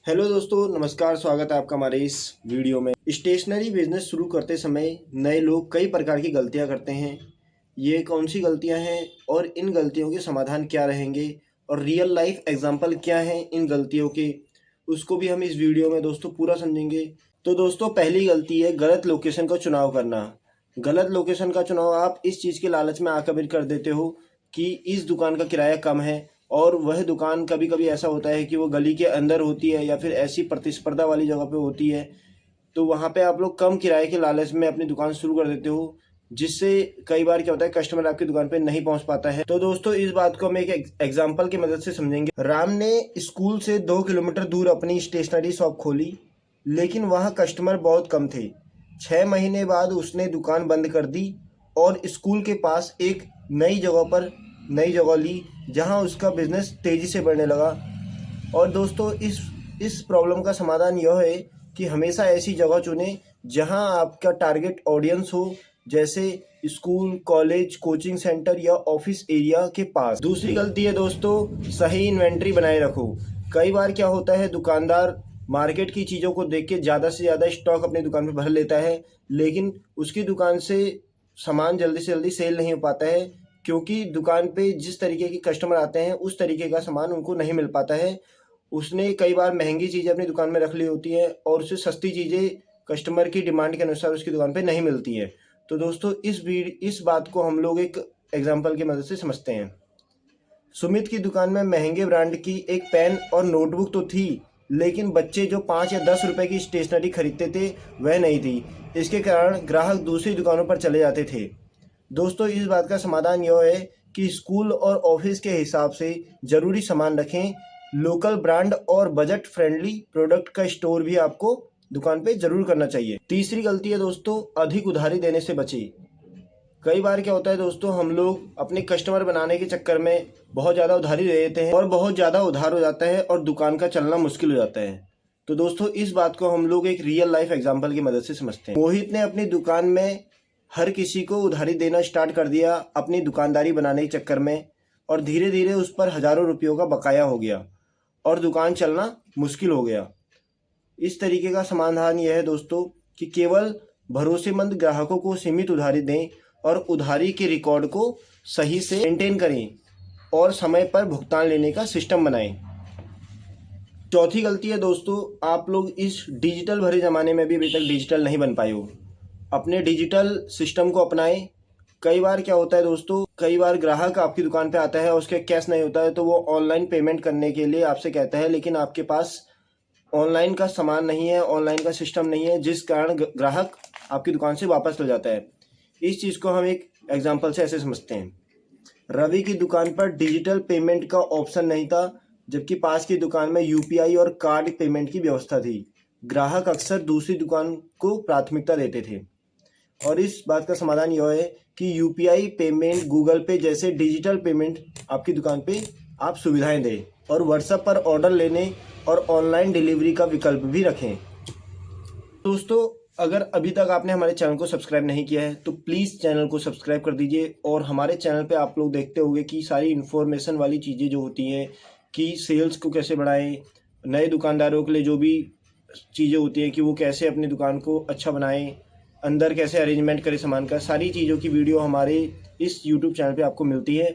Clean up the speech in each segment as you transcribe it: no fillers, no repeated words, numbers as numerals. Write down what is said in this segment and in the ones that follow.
Hello दोस्तों, नमस्कार। स्वागत है आपका हमारे इस वीडियो में। स्टेशनरी बिजनेस शुरू करते समय नए लोग कई प्रकार की गलतियां करते हैं। ये कौन सी गलतियां हैं और इन गलतियों के समाधान क्या रहेंगे और रियल लाइफ एग्जांपल क्या हैं इन गलतियों के, उसको भी हम इस वीडियो में दोस्तों पूरा समझेंगे। तो दोस्तों, पहली गलती है गलत लोकेशन का चुनाव करना। गलत लोकेशन का चुनाव आप इस चीज़ के लालच में आकर कर देते हो कि इस दुकान का किराया कम है, और वह दुकान कभी कभी ऐसा होता है कि वो गली के अंदर होती है या फिर ऐसी प्रतिस्पर्धा वाली जगह पे होती है। तो वहाँ पे आप लोग कम किराए के लालच में अपनी दुकान शुरू कर देते हो, जिससे कई बार क्या होता है, कस्टमर आपकी दुकान पे नहीं पहुँच पाता है। तो दोस्तों, इस बात को हम एक एग्जाम्पल की मदद से समझेंगे। राम ने स्कूल से 2 किलोमीटर दूर अपनी स्टेशनरी शॉप खोली, लेकिन वहाँ कस्टमर बहुत कम थे। 6 महीने बाद उसने दुकान बंद कर दी और स्कूल के पास एक नई जगह ली, जहां उसका बिजनेस तेज़ी से बढ़ने लगा। और दोस्तों, इस प्रॉब्लम का समाधान यह है कि हमेशा ऐसी जगह चुनें जहां आपका टारगेट ऑडियंस हो, जैसे स्कूल, कॉलेज, कोचिंग सेंटर या ऑफिस एरिया के पास। दूसरी गलती है दोस्तों, सही इन्वेंट्री बनाए रखो। कई बार क्या होता है, दुकानदार मार्केट की चीज़ों को देख के ज़्यादा से ज़्यादा स्टॉक अपनी दुकान पर भर लेता है, लेकिन उसकी दुकान से सामान जल्दी से जल्दी सेल नहीं हो पाता है, क्योंकि दुकान पे जिस तरीके के कस्टमर आते हैं उस तरीके का सामान उनको नहीं मिल पाता है। उसने कई बार महंगी चीज़ें अपनी दुकान में रख ली होती हैं और उससे सस्ती चीज़ें कस्टमर की डिमांड के अनुसार उसकी दुकान पे नहीं मिलती हैं। तो दोस्तों, इस बात को हम लोग एक एग्जाम्पल की मदद से समझते हैं। सुमित की दुकान में महंगे ब्रांड की एक पेन और नोटबुक तो थी, लेकिन बच्चे जो 5 या 10 रुपए की स्टेशनरी खरीदते थे वह नहीं थी। इसके कारण ग्राहक दूसरी दुकानों पर चले जाते थे। दोस्तों, इस बात का समाधान यह है कि स्कूल और ऑफिस के हिसाब से ज़रूरी सामान रखें। लोकल ब्रांड और बजट फ्रेंडली प्रोडक्ट का स्टोर भी आपको दुकान पे ज़रूर करना चाहिए। तीसरी गलती है दोस्तों, अधिक उधारी देने से बचें। कई बार क्या होता है दोस्तों, हम लोग अपने कस्टमर बनाने के चक्कर में बहुत ज़्यादा उधारी दे देते हैं और बहुत ज़्यादा उधार हो जाता है और दुकान का चलना मुश्किल हो जाता है। तो दोस्तों, इस बात को हम लोग एक रियल लाइफ एग्जांपल की मदद से समझते हैं। मोहित ने अपनी दुकान में हर किसी को उधारी देना स्टार्ट कर दिया अपनी दुकानदारी बनाने के चक्कर में, और धीरे धीरे उस पर हज़ारों रुपयों का बकाया हो गया और दुकान चलना मुश्किल हो गया। इस तरीके का समाधान यह है दोस्तों कि केवल भरोसेमंद ग्राहकों को सीमित उधारी दें और उधारी के रिकॉर्ड को सही से मेंटेन करें और समय पर भुगतान लेने का सिस्टम बनाएं। चौथी गलती है दोस्तों, आप लोग इस डिजिटल भरे ज़माने में भी अभी तक डिजिटल नहीं बन पाए हो। अपने डिजिटल सिस्टम को अपनाएं। कई बार क्या होता है दोस्तों, कई बार ग्राहक आपकी दुकान पे आता है और उसके कैश नहीं होता है, तो वो ऑनलाइन पेमेंट करने के लिए आपसे कहता है, लेकिन आपके पास ऑनलाइन का सामान नहीं है, ऑनलाइन का सिस्टम नहीं है, जिस कारण ग्राहक आपकी दुकान से वापस चल जाता है। इस चीज़ को हम एक एग्जाम्पल से ऐसे समझते हैं। रवि की दुकान पर डिजिटल पेमेंट का ऑप्शन नहीं था, जबकि पास की दुकान में यूपीआई और कार्ड पेमेंट की व्यवस्था थी। ग्राहक अक्सर दूसरी दुकान को प्राथमिकता देते थे, और इस बात का समाधान यह है कि यूपीआई पेमेंट, गूगल पे जैसे डिजिटल पेमेंट आपकी दुकान पे आप सुविधाएं दें, और व्हाट्सएप पर ऑर्डर लेने और ऑनलाइन डिलीवरी का विकल्प भी रखें। दोस्तों, अगर अभी तक आपने हमारे चैनल को सब्सक्राइब नहीं किया है तो प्लीज़ चैनल को सब्सक्राइब कर दीजिए। और हमारे चैनल पे आप लोग देखते होंगे कि सारी इन्फॉर्मेशन वाली चीज़ें जो होती हैं कि सेल्स को कैसे बढ़ाएं, नए दुकानदारों के लिए जो भी चीज़ें होती हैं कि वो कैसे अपनी दुकान को अच्छा बनाएं, अंदर कैसे अरेंजमेंट करें सामान का, सारी चीज़ों की वीडियो हमारे इस यूट्यूब चैनल पर आपको मिलती है।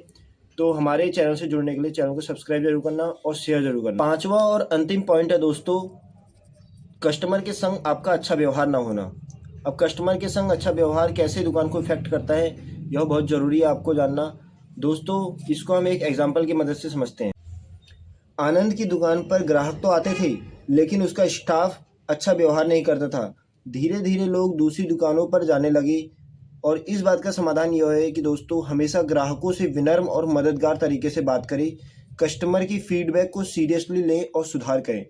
तो हमारे चैनल से जुड़ने के लिए चैनल को सब्सक्राइब जरूर करना और शेयर जरूर करना। पांचवा और अंतिम पॉइंट है दोस्तों, कस्टमर के संग आपका अच्छा व्यवहार ना होना। अब कस्टमर के संग अच्छा व्यवहार कैसे दुकान को इफेक्ट करता है, यह बहुत ज़रूरी है आपको जानना। दोस्तों, इसको हम एक एग्जांपल की मदद से समझते हैं। आनंद की दुकान पर ग्राहक तो आते थे, लेकिन उसका स्टाफ अच्छा व्यवहार नहीं करता था। धीरे धीरे लोग दूसरी दुकानों पर जाने लगे, और इस बात का समाधान यह है कि दोस्तों, हमेशा ग्राहकों से विनम्र और मददगार तरीके से बात करें। कस्टमर की फीडबैक को सीरियसली लें और सुधार करें।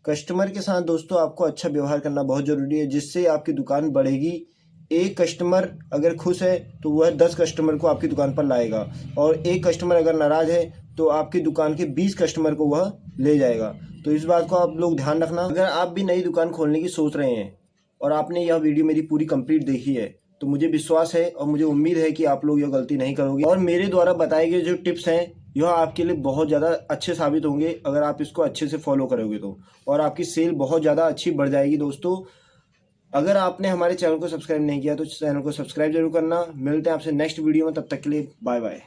कस्टमर के साथ दोस्तों आपको अच्छा व्यवहार करना बहुत ज़रूरी है, जिससे आपकी दुकान बढ़ेगी। एक कस्टमर अगर खुश है तो वह 10 कस्टमर को आपकी दुकान पर लाएगा, और एक कस्टमर अगर नाराज़ है तो आपकी दुकान के 20 कस्टमर को वह ले जाएगा। तो इस बात को आप लोग ध्यान रखना। अगर आप भी नई दुकान खोलने की सोच रहे हैं और आपने यह वीडियो मेरी पूरी कंप्लीट देखी है, तो मुझे विश्वास है और मुझे उम्मीद है कि आप लोग यह गलती नहीं करोगे, और मेरे द्वारा बताए गए जो टिप्स हैं यह आपके लिए बहुत ज़्यादा अच्छे साबित होंगे अगर आप इसको अच्छे से फॉलो करोगे तो, और आपकी सेल बहुत ज़्यादा अच्छी बढ़ जाएगी दोस्तों। अगर आपने हमारे चैनल को सब्सक्राइब नहीं किया तो चैनल को सब्सक्राइब जरूर करना। मिलते हैं आपसे नेक्स्ट वीडियो में, तब तक के लिए बाय बाय।